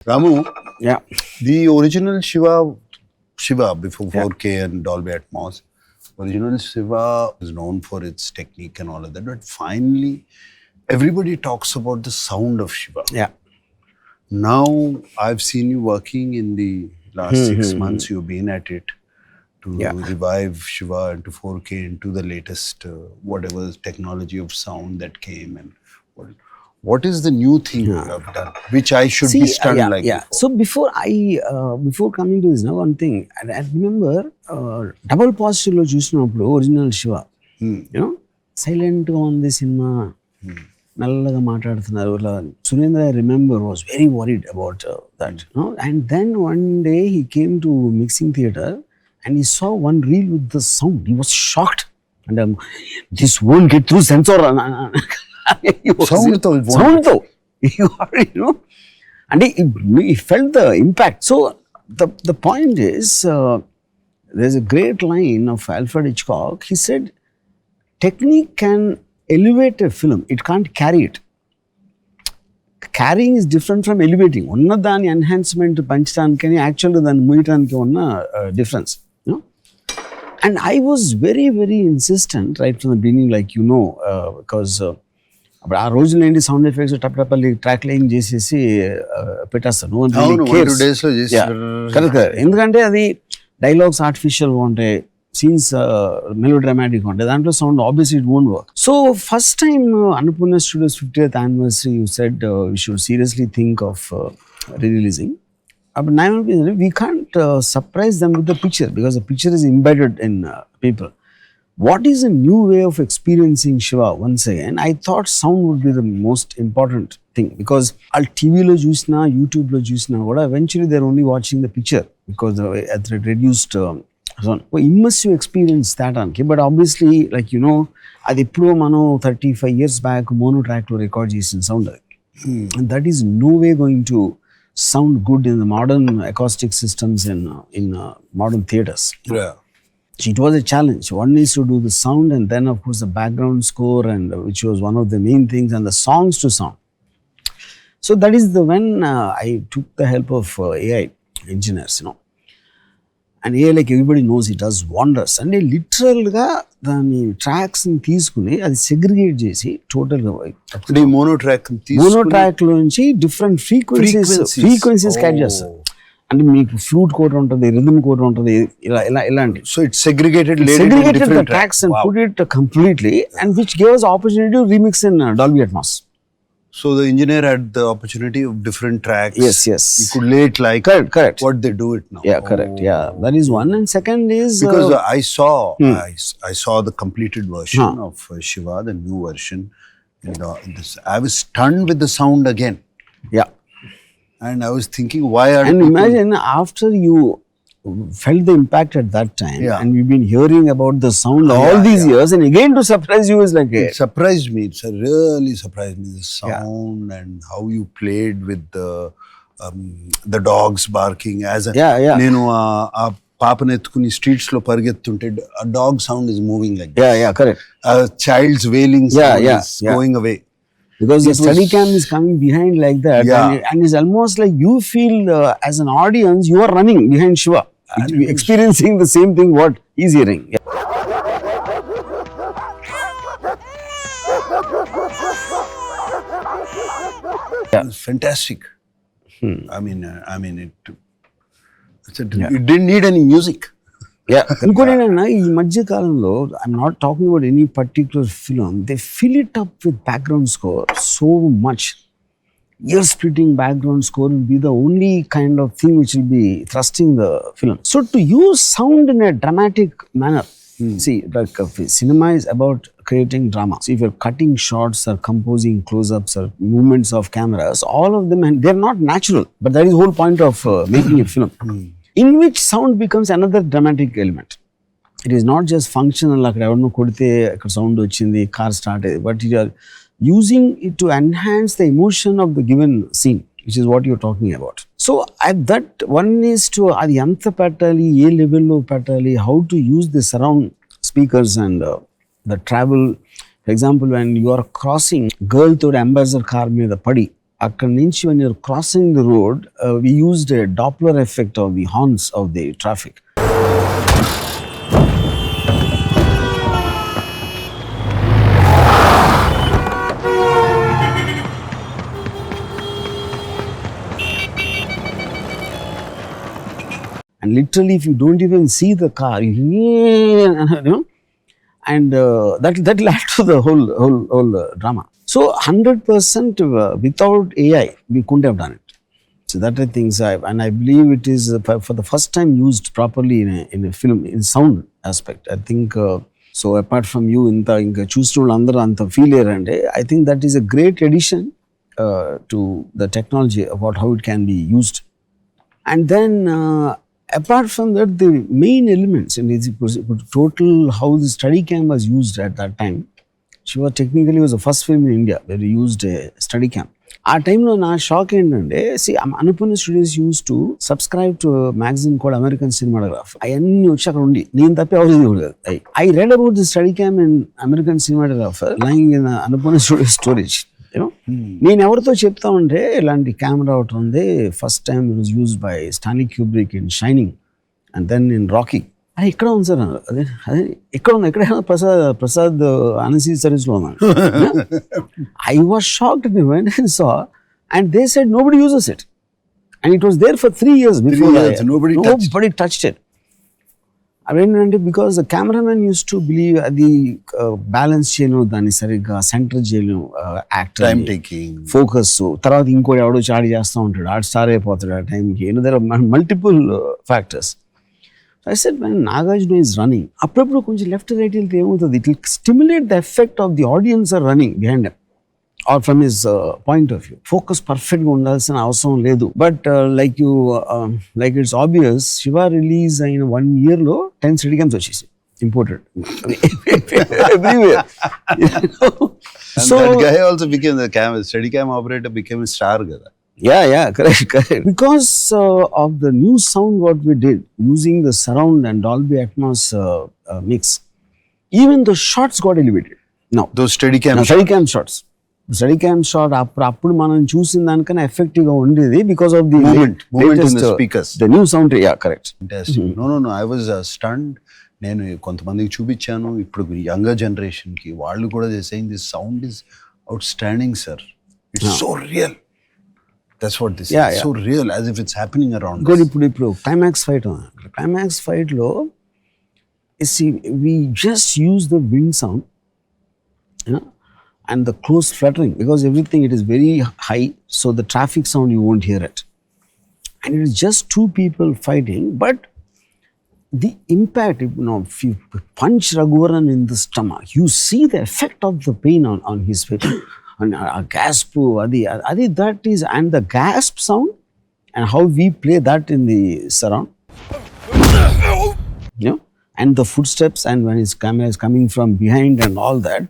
Ramu, Yeah. the original Shiva before 4K and Dolby Atmos, original Shiva is known for its technique and all of that. But finally, everybody talks about the sound of Shiva. Yeah. Now, I've seen you working in the last 6 months. You've been at it to revive Shiva into 4K, into the latest whatever technology of sound that came. And what is the new thing you have done, which I should be stunned like before? So before coming to this, now one thing, I remember double positive lo chusinapudu original Shiva, you know, silent on the cinema, నల్లగా మాట్లాడుతున్నారు. Surendra, I remember, was very worried about that. You know? And then one day he came to mixing theater and he saw one reel with the sound. He was shocked. And this won't get through sensor. Sound though. You know. And he felt the impact. So the point is, there's a great line of Alfred Hitchcock. He said, technique can elevate a film, it can't carry it. Carrying is different from elevating. Unna dani enhancement panchitanikani actually dan muyitaniki unna difference, you know. And I was very, very insistent right from the beginning, like you know, because ఆ రోజుల్లో ఏంటి sound effects టప్ track line చేసేసి పెట్టేస్తాను. ఎందుకంటే అది dialogues ఆర్టిఫిషియల్గా ఉంటాయి, సీన్స్ మెలో డ్రామాటిక్ ఉంటాయి, దాంట్లో sound obviously it won't work. So first time Annapurna studios 50th anniversary you said we should seriously think of releasing. But now we can't surprise them with the picture because the picture is embedded in people. What is a new way of experiencing Shiva once again? I thought sound would be the most important thing because al TV lo chusna, YouTube lo chusna, eventually they're only watching the picture because at the reduced immersive experience that anki. But obviously, like you know, adi eppudo mano 35 years back mono track lo record chesin sound, and that is no way going to sound good in the modern acoustic systems in modern theaters. Yeah. It was a challenge. One is to do the sound, and then of course the background score, and which was one of the main things, and the songs to sound. So that is when I took the help of AI engineers, you know. And AI, like everybody knows, it does wonders. And they literally the tracks and తీసుకుని అది segregate చేసి total mono track లో నుంచి different frequencies catch చేస్తారు. అంటే మీకు flute code ఉంటుంది, rhythm code ఉంటుంది, ఇలాంటి. So it's segregated the tracks and put it completely, and which gave us opportunity to remix in Dolby Atmos. So the engineer had the opportunity of different tracks. Yes. You could lay it like correct. What they do it now. Yeah, correct. Yeah, that is one. And second is because I saw the completed version of Shiva, the new version. I was stunned with the sound again. Yeah. And I was thinking, why are and imagine after you felt the impact at that time, and we've been hearing about the sound all these years, and again to surprise you is like it surprised me. It's really surprised me, the sound and how you played with the dogs barking as a nenu a పాపను ఎత్తుకుని streets లో పరిగెత్తుంటే a dog sound is moving like that. Yeah, correct. A child's wailing sound is going away. Because the steady cam is coming behind like that, and it's almost like you feel as an audience you are running behind Shiva, experiencing the same thing what he's hearing. It's fantastic. I mean, it didn't need any music. ఇంకోటి ఏంటన్నా, ఈ మధ్య కాలంలో I'm not talking about any particular film, they fill it up with background score so much. Year splitting background score will be the only kind of thing which will be thrusting the film. So to use sound in a dramatic manner, see, like cinema is about creating drama. So if you're cutting shots or composing close-ups or movements of cameras, all of them, and they're not natural, but that is the whole point of making a film. In which sound becomes another dramatic element. It is not just functional, like everno kodite akkada sound ochindi, car start, but you are using it to enhance the emotion of the given scene, which is what you're talking about. So at that one is to adi anta pettali, A level lo pettali, how to use the surround speakers and the travel. For example, when you are crossing, girl to ambassador car మీద పడి అక్కడి నుంచి when you're crossing the road, we used a Doppler effect of the horns of the traffic. And literally, if you don't even see the car, and that will add to the whole drama. So 100% without AI, we couldn't have done it. So that I think, and I believe it is for the first time used properly in a film in sound aspect. I think so. Apart from you, inka choostunna andaru anta feel erande. I think that is a great addition to the technology about how it can be used. And then apart from that, the main elements and total how the study cam was used at that time. Shiva technically was the first film in India where we used a steady cam. ఆ టైంలో నా shock ఏంటంటే Annapurna studios use to subscribe to magazine called American cinematograph. అవన్నీ వచ్చి అక్కడ ఉండి నేను తప్పి ఎవరు I read about the steady cam in American cinematographer lying in Annapurna studio storage. నేను ఎవరితో చెప్తా ఉంటే ఇలాంటి కెమెరా ఒకటి ఉంది, first time it was used by Stanley Kubrick in Shining and then in Rocky. అదే ఇక్కడ ఉంది సార్, అదే అదే ఇక్కడ ఉంది, ఎక్కడ ప్రసాద్ అనసీ సర్వీస్లో ఉన్నాను. I was shocked when I saw, and they said nobody uses it, and it was there for 3 years before. Nobody touched it. అదేంటంటే because the cameraman use to believe అది బ్యాలెన్స్ చేయను, దాన్ని సరిగ్గా సెంటర్ చేయను, యాక్టర్ ఫోకస్, తర్వాత ఇంకోటి ఎవడో చాడి చేస్తూ ఉంటాడు, ఆడు స్టార్ అయిపోతాడు ఆ టైంకి. There are multiple factors. I said when Nagarjuna is running, అప్పుడప్పుడు కొంచెం లెఫ్ట్ రైట్ వెళ్తే ఏమవుతుంది, it will stimulate the effect of the audience are running behind him or from his point of view. Focus పర్ఫెక్ట్గా ఉండాల్సిన అవసరం లేదు. But like it's obvious, Shiva release అయిన 1 yearలో 10 స్టడీ క్యామ్స్ వచ్చేసి imported everywhere. So that guy also became the steady cam operator, became a star kada. Yeah, correct. Because of the new sound what we did, using the surround and Dolby Atmos mix, even the shots got elevated. Now, those steady cam shots. Steady cam shot, appudu manam chusin danikana effective ga undedi because of the movement in the speakers. The new sound, yeah, correct. Fantastic. No, I was stunned. నేను కొంతమందికి చూపించాను, ఇప్పుడు younger జనరేషన్కి వాళ్ళు కూడా saying this sound is outstanding, sir. It's so real. That's what this is. So real, as if it's happening around us. ఇప్పుడు climax ఫైట్లో we just use the wind sound, and the close fluttering, because everything, it is very high, so the traffic sound you won't hear it, and it is just 2 people fighting, but the impact, if you punch Raghuvaran in the stomach, you see the effect of the pain on his face. And a gasp, adi that is, and the gasp sound and how we play that in the surround, and the footsteps, and when his camera is coming from behind and all that.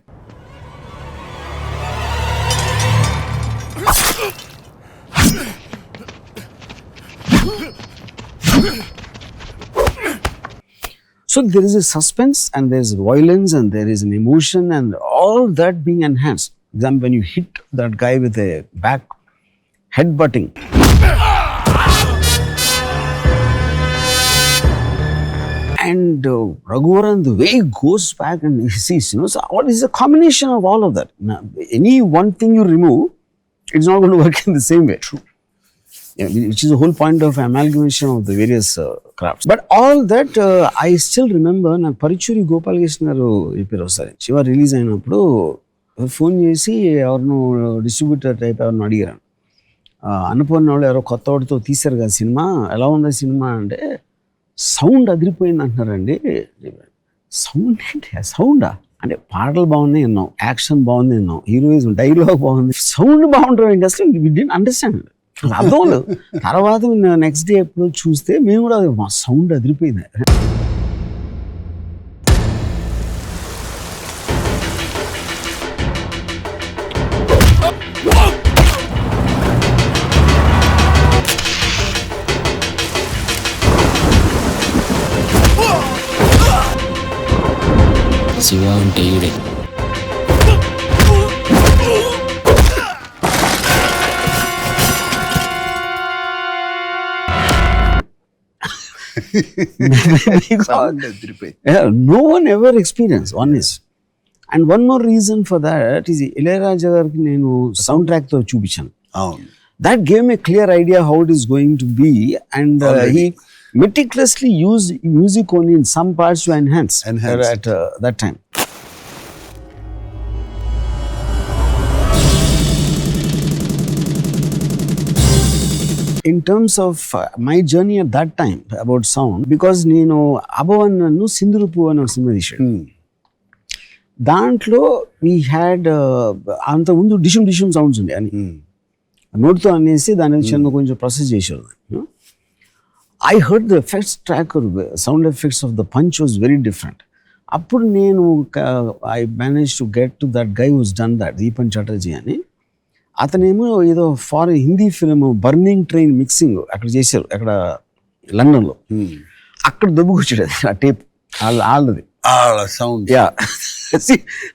So there is a suspense, and there is violence, and there is an emotion, and all that being enhanced. Then when you hit that guy with a back headbutting, and Raghuvaran, the way he goes back and he sees, so what is a combination of all of that? Now, any one thing you remove, it's not going to work in the same way. True. Which is the whole point of amalgamation of the various crafts. But all that, I still remember, na Parichuri Gopalakrishna garu చెప్పారు ఒకసారి, Shiva release అయినప్పుడు phone చేసి ఎవరినో distributor type ఎవరినో అడిగారు, అనుపూర్ణ వాళ్ళు ఎవరో కొత్త వాడితో తీశారు కదా సినిమా, ఎలా ఉంది సినిమా అంటే, సౌండ్ అదిరిపోయింది అంటున్నారండి. సౌండ్ ఏంటి, సౌండా అంటే పాటలు బాగున్నాయి అన్నాం, యాక్షన్ బాగుంది అన్నాం, హీరోయిజం, డైలాగ్ బాగుంది, సౌండ్ బాగుంటుంది అసలు వి డిడ్ంట్ అండర్స్టాండ్, అర్థం లేదు. తర్వాత నెక్స్ట్ డే ఎప్పుడు చూస్తే మేము కూడా మా సౌండ్ అదిరిపోయింది. శివ అంటే ఈడే. Sound adripay. Yeah, no one ever experienced, honest. And one more reaon for that is Ilayaraja గారికి నేను సౌండ్ ట్రాక్ తో చూపించాను. అవును. That gave me a clear idea how it is going to be, and he meticulously used music only in some parts to enhance. At that time. In terms of my journey at that time about sound, because నేను అభవన్ను సింధురుపు అనే cinema తీసాడు. దాంట్లో we had అంత ముందు dishoom dishoom sounds ఉండే అని నోట్తో అనేసి దాని చిన్న కొంచెం ప్రాసెస్ చేసేవారు. I heard the effects track, sound effects of the punch was very different. అప్పుడు నేను I manage to get to that guy who's done that, Deepan Chatterjee అని. అతనేమో ఏదో foreign Hindi film Burning Train mixing అక్కడ చేశారు, అక్కడ లండన్లో. అక్కడ దొబ్బుకొచ్చాడు ఆ టేప్ వాళ్ళది సౌండ్. యా,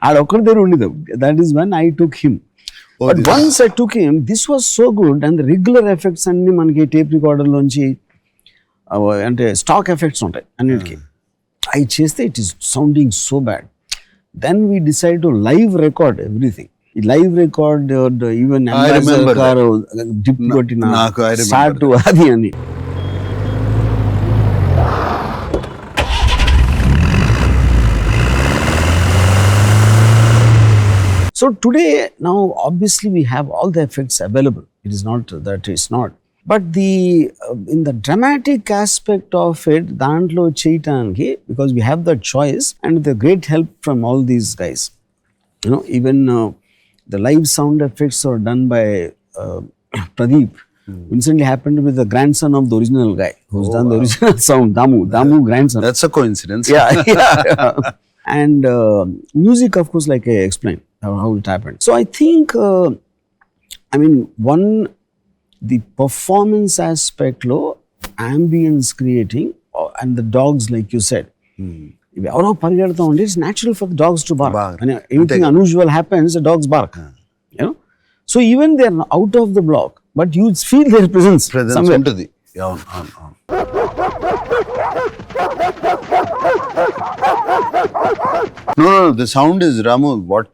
ఆడ ఒక్కడి దగ్గర ఉండేది. That is one I took him. But once I took him, this was so good. And regular effects అన్ని మనకి టేప్ రికార్డర్లోంచి అంటే స్టాక్ ఎఫెక్ట్స్ ఉంటాయి అన్నిటికీ. అవి చేస్తే it is sounding so bad. Then we decide to live record everything. Live record even dip కొట్టిన start అది అని. So today, now obviously we have all the effects available. It is not that it's not. But in the dramatic aspect of it, dantlo cheyataniki, because we have that choice and with the great help from all these guys. You know, even the live sound effects are done by Pradeep. Recently happened with the grandson of the original guy who's done the original sound, Damu grandson. That's a coincidence. Yeah. And music, of course, like I explained how it happened. So I think, the performance aspect lo, ambience creating, and the dogs, like you said. It's natural for the dogs to bark. And anything unusual happens, the dogs bark. You know? So even they are out of the block, but you feel their presence somewhere. No, the sound is, Ramu, what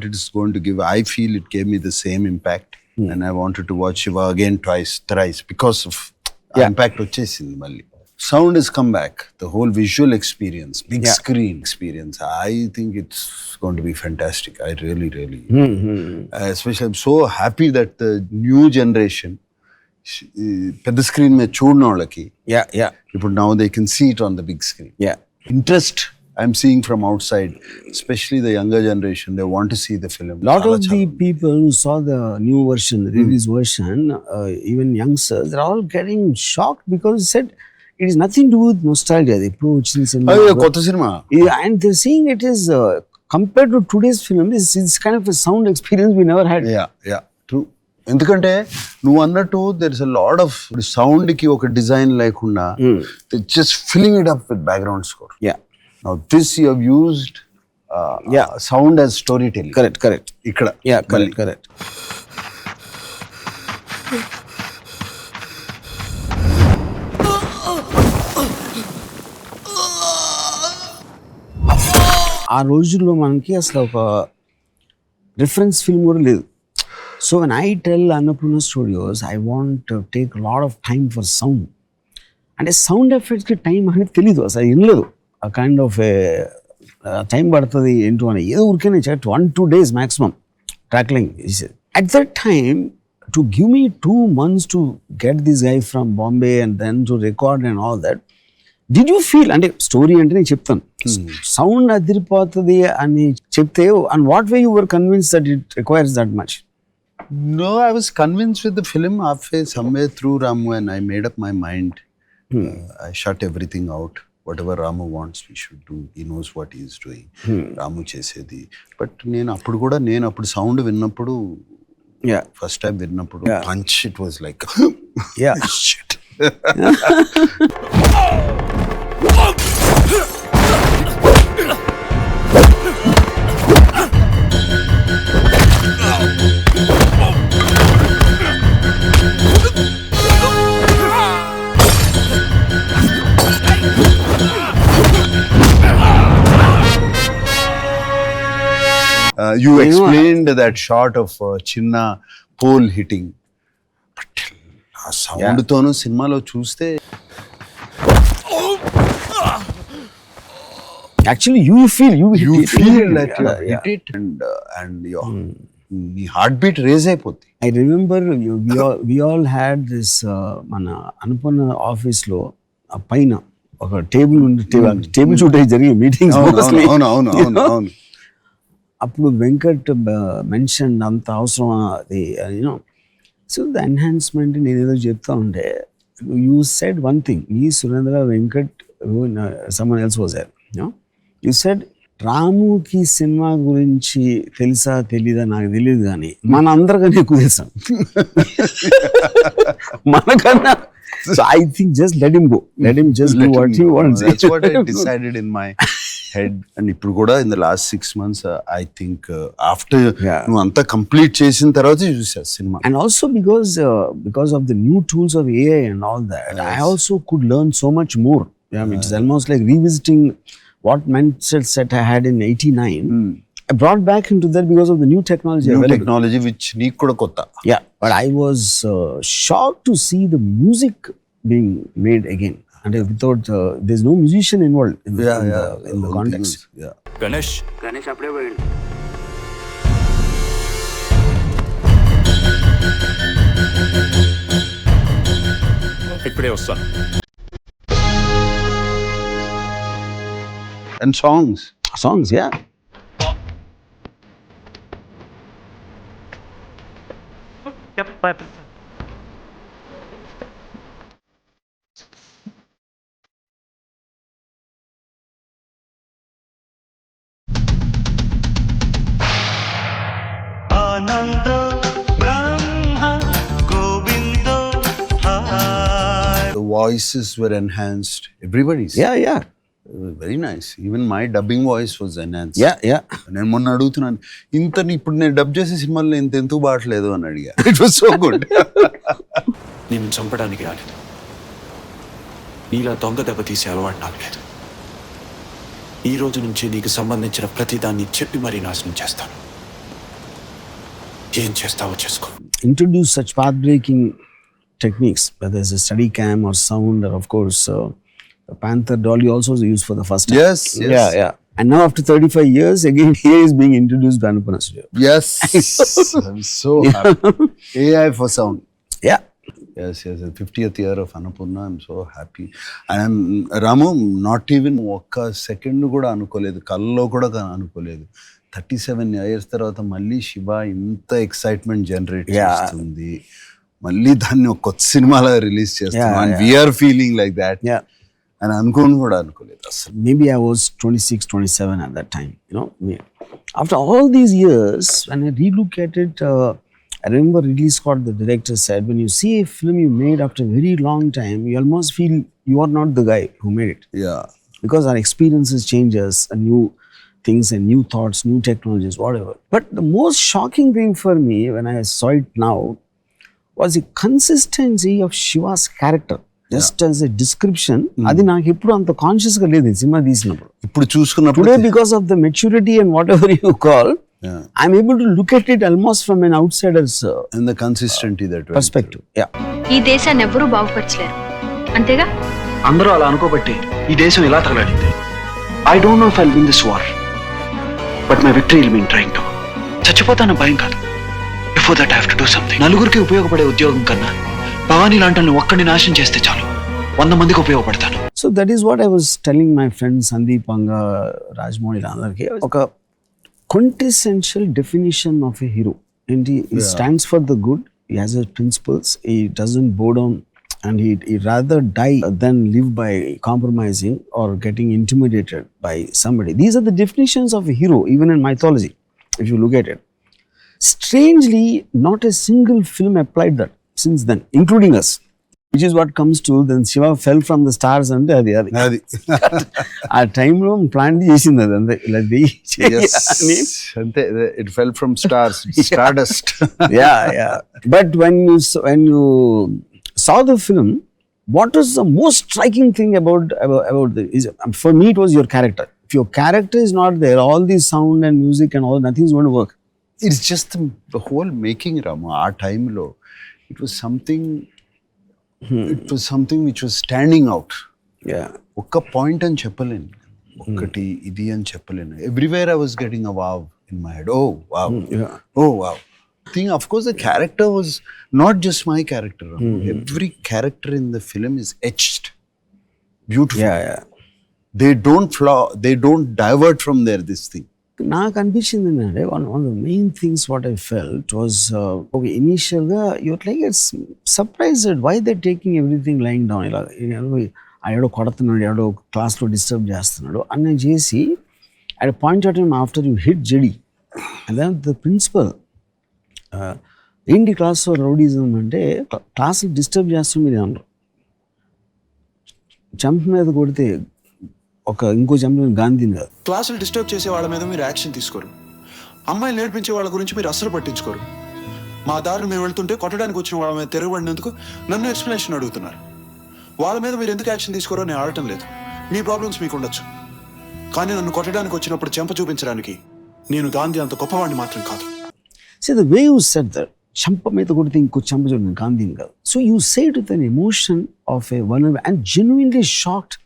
it is going to give. I feel it gave me the same impact, and I wanted to watch Shiva again twice, thrice, because of impact vachesindi malli. Sound has come back. The whole visual experience, big screen experience. I think it's going to be fantastic. I really, especially I'm so happy that the new generation, పెద్ద screen మీద చూడని వాళ్ళకి ఇప్పుడు now they can see it on the big screen. Interest I'm seeing from outside, especially the younger generation, they want to see the film. Lot of the people who saw the new version, the release version, even youngsters, they're all getting shocked because it said it is nothing to do with nostalgia. They approach this cinema. And they're saying it is compared to today's film, it's kind of a sound experience we never had. Yeah, true. ఎందుకంటే నువ్వు అన్నట్టు there is a lot of sound కి ఒక design లేకుండా just filling it up with background score. Now this you have used sound as story telling. Correct ఇక్కడ correct. ఆ రోజుల్లో మనకి అసలు ఒక రిఫరెన్స్ ఫిల్మ్ కూడా లేదు. So when I tell Annapurna Studios, I want to take a lot of time for sound. And a sound effects ki time ani teliyadu asalu innaledu. A kind of a time padtadi into ani edo urkene chat 1-2 days maximum tackling. At that time, to give me 2 months to get this guy from Bombay and then to record and all that, did you feel, అంటే story అంటే నేను చెప్తాను, sound అదిరిపోతుంది అని చెప్తే, and what way you were convinced that it requires that much? No, I was convinced with the film halfway, somewhere through Ramu, and I made up my mind. I shut everything out. Whatever Ramu wants, we should do. He knows what he is doing. Ramu chesedi. But నేను అప్పుడు sound విన్నప్పుడు, first time విన్నప్పుడు punch, it was like shit. You explained that shot of Chinna pole hitting. But ఆ sound తోను సినిమాలో చూస్తే actually you feel that you hit it and your నీ heart beat raise అయిపోద్ది. I remember we all had this మన అనుపన్న office లో ఆ పైన ఒక టేబుల్ ఉంది, టేబుల్ చుట్టూ జరిగే మీటింగ్స్ అవును. అప్పుడు వెంకట్ మెన్షన్ అంత అవసరం అది యూనో. సో ద ఎన్హాన్స్మెంట్ నేను ఏదో చెప్తా ఉంటే యూ సెడ్ వన్ థింగ్, ఈ Surendra Venkat someone else was there, you said రాముకి సినిమా గురించి తెలుసా తెలీదా నాకు తెలియదు కానీ మన అందరికన్నా ఎక్కువ తెలుసా మనకన్నా. So I think just let him go. Let him just do what he wants. That's what I decided in my head. And ఇప్పుడు కూడా in the last 6 months, I think after నువ్వు అంతా కంప్లీట్ చేసిన తర్వాత చూసా cinema. And also because of the new tools of AI and all that, I also could learn so much more. It's almost like revisiting what mindset I had in 89. I brought back into that because of the new technology. Which నీకు కూడా కొత్త. Yeah, but I was shocked to see the music being made again. And without, there's no musician involved in the context. Yeah. Ganesh appude poyindu. ఇప్పుడే వస్తాను. And Songs, yeah. The voices were enhanced. Everybody's. Yeah. Very nice. Even my dubbing voice was enhanced. Yeah. నేను మొన్న అడుగుతున్నాను, ఇప్పుడు నేను dub చేసే సినిమాలో ఇంత ఎందుకు బాటలేదు అని అడిగా. It was so good. నేను చంపడానికి రాలేదు, నీలా దొంగ దెబ్బ తీసే అలవాటు నాకు లేదు. ఈ రోజు నుంచి నీకు సంబంధించిన ప్రతిదాన్ని చెప్పి మరీ నాశనం చేస్తాను. ఏం చేస్తావో చేసుకో. Introduce such path-breaking techniques, whether it's a steady cam or sound, or of course Panther Dolly also is used for the first time. Yes. Yeah. And now after 35 years, again here is being introduced by Anupana Studio. Yes. I'm so happy. AI for sound. Yeah. Yes. 50th year of Annapurna. I'm so happy. And Ramu, not even ఒక్క second కూడా అనుకోలేదు, కల్లో కూడా అనుకోలేదు. 37 years తర్వాత మళ్ళీ శివ ఇంత excitement generate చేస్తుంది, మళ్ళీ దాన్ని ఒక కొత్త సినిమాలో రిలీజ్ చేస్తాం. And we are feeling like that. Yeah. And అనుకోలేదు అసలు. Maybe I was 26, 27 at that time. After all these years, when I relook at it, I remember Ridley Scott, the director, said, when you see a film you made after a very long time, you almost feel you are not the guy who made it. Yeah. Because our experiences change us, and new things and new thoughts, new technologies, whatever. But the most shocking thing for me when I saw it now was the consistency of Shiva's character. Just as a description, అది నాకు ఎప్పుడు అంత conscious గా లేదు cinema తీసినప్పుడు. ఇప్పుడు చూసుకున్నప్పుడు today because of the maturity and whatever you call, I'm able to look at it almost from an outsider's and the consistency that perspective. Yeah. ఈ దేశాన్ని ఎవరూ బాగుపరచలేరు, అంతేగా? అందరూ అలా అనుకోబట్టి ఈ దేశం ఇలా తగలాడింది. I don't know if I'll win this war, but my victory will mean trying to. చచ్చిపోతాన భయం కాదు. Before that I have to do something. నలుగురికి ఉపయోగపడే ఉద్యోగం కన్నా భవానీ లాంటి ఒక్కడిని నాశనం చేస్తే చాలు, 100 మందికి ఉపయోగపడతాను. So that is what I was telling my friends Sandeep Anga, Rajmouli అందరికి, ఒక quintessential definition of a hero. And he stands for the good, he has his principles, he doesn't bow down, and he rather die than live by compromising or getting intimidated by somebody. These are the definitions of a hero, even in mythology, if you look at it. Strangely, not a single film applied that since then, including us, which is what comes to then Shiva fell from the stars and అది ఆ టైంలో plan చేసింది అది అంతే. అంతే, it fell from stars, stardust. Yeah. But when you saw the film, what was the most striking thing about for me, it was your character. if your character is not there, all the sound and music and all, nothing's going to work. It's just the whole making, Rama. Our time low. It was something. It was something which was standing out. Yeah. Okka point and cheppalenu. Okkati idi and cheppalenu. Everywhere I was getting a wow in my head. Oh wow. Yeah. Oh wow. Thing, of course, the character was not just my character. Every character in the film is etched. Beautiful. Yeah. They don't flaw. They don't divert from this thing. నాకు అనిపించింది ఏంటంటే one of the main things what I felt was okay ఇనీషియల్గా you're like it's surprised why they taking everything lying down ఇలా ఎవడో కొడుతున్నాడు, ఎవడో క్లాస్లో disturb చేస్తున్నాడు అని చేసి at point of time after you hit JD and then the principal ఏంటి క్లాస్లో రౌడీజం అంటే క్లాసులు డిస్టర్బ్ చేస్తాం మీరు అన్నారు, చంప మీద కొడితే ఇంకో చంప గాంధీని కాదు. క్లాసులు డిస్టర్బ్ చేసే వాళ్ళ మీద మీరు యాక్షన్ తీసుకోరు, అమ్మాయిలు నేర్పించే వాళ్ళ గురించి మీరు అస్సలు పట్టించుకోరు. మా దారిని మేము వెళ్తుంటే కొట్టడానికి వచ్చిన వాళ్ళ మీద తిరగబడినందుకు నన్ను ఎక్స్ప్లెనేషన్ అడుగుతున్నారు. వాళ్ళ మీద మీరు ఎందుకు యాక్షన్ తీసుకోరో నేను ఆడటం లేదు. మీ ప్రాబ్లమ్స్ మీకు ఉండొచ్చు, కానీ నన్ను కొట్టడానికి వచ్చినప్పుడు చెంప చూపించడానికి నేను గాంధీ అంత గొప్పవాడిని మాత్రం కాదు. See, the way you said that, చంప మీద కొడితే ఇంకో చంప చూడండి గాంధీని కాదు. So you say it with an emotion of A one and genuinely shocked.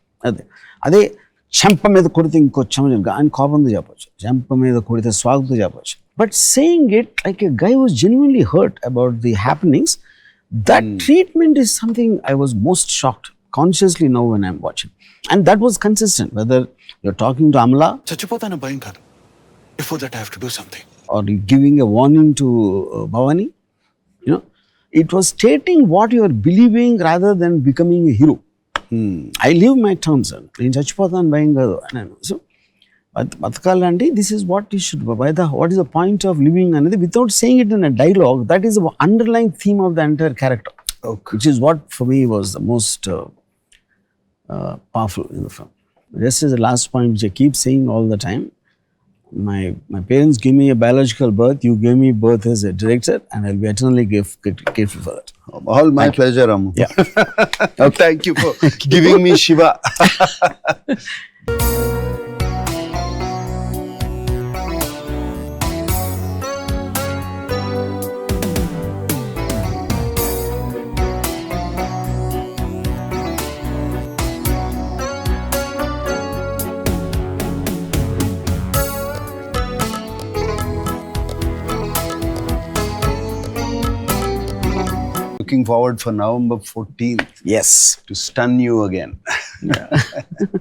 అదే చెంప మీద కొడితే ఇంకో చంప ఆయన కోపంతో చెప్పచ్చు, చెంప మీద కొడితే స్వాగతంతో చెప్పచ్చు. But saying it like a guy was genuinely hurt about the happenings, that treatment is something I was most shocked consciously now when I'm watching. And that was consistent whether you're talking to Amala, చచ్చిపోతాను భయం కాదు, before that I have to do something, or giving a warning to Bhavani. It was stating what you are believing rather than becoming a hero. I live my terms. నేను చచ్చిపోతాను భయం కాదు అన్నాను. So బతకాలంటే this is what you should, what is the point of living అనేది without saying it in a dialogue, that is the underline theme of the entire character, which is what for me was the most powerful in the film. Just as the last point which I keep saying all the time, my parents gave me a biological birth, you gave me birth as a director, and I'll be eternally grateful for that. All my pleasure, Ramu. Yeah. Thank you for giving me Shiva. Looking forward for November 14th. Yes. To stun you again. Yeah.